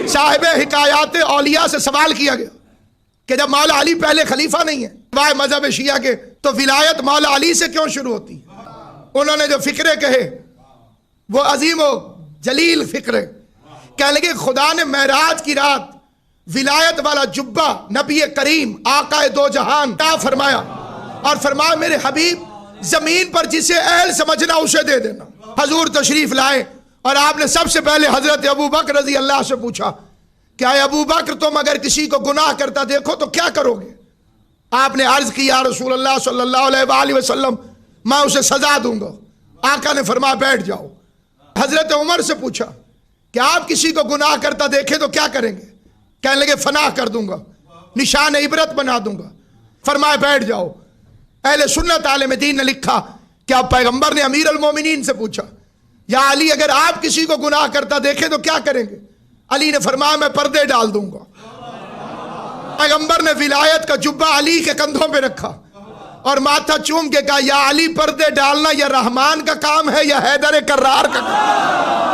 صاحب حکایات اولیاء سے سوال کیا گیا کہ جب مولا علی پہلے خلیفہ نہیں ہے وائے مذہب شیعہ کے تو ولایت مولا علی سے کیوں شروع ہوتی ہے؟ انہوں نے جو فکرے کہے وہ عظیم و جلیل فکرے، کہنے لگے خدا نے معراج کی رات ولایت والا جبہ نبی کریم آقا دو جہان عطا فرمایا اور فرمایا میرے حبیب زمین پر جسے اہل سمجھنا اسے دے دینا۔ حضور تشریف لائے اور آپ نے سب سے پہلے حضرت ابو بکر رضی اللہ سے پوچھا کہ اے ابو بکر تم اگر کسی کو گناہ کرتا دیکھو تو کیا کرو گے؟ آپ نے عرض کی یا رسول اللہ صلی اللہ علیہ وآلہ وسلم میں اسے سزا دوں گا۔ آقا نے فرمایا بیٹھ جاؤ۔ حضرت عمر سے پوچھا کہ آپ کسی کو گناہ کرتا دیکھیں تو کیا کریں گے؟ کہنے لگے فنا کر دوں گا، نشان عبرت بنا دوں گا۔ فرمایا بیٹھ جاؤ۔ اہل سنت عالم دین نے لکھا کہ اب پیغمبر نے امیر المومنین سے پوچھا یا علی اگر آپ کسی کو گناہ کرتا دیکھیں تو کیا کریں گے؟ علی نے فرمایا میں پردے ڈال دوں گا۔ پیغمبر نے ولایت کا جبہ علی کے کندھوں پہ رکھا اور ماتھا چوم کے کہا یا علی پردے ڈالنا یا رحمان کا کام ہے یا حیدر کرار کا کام ہے؟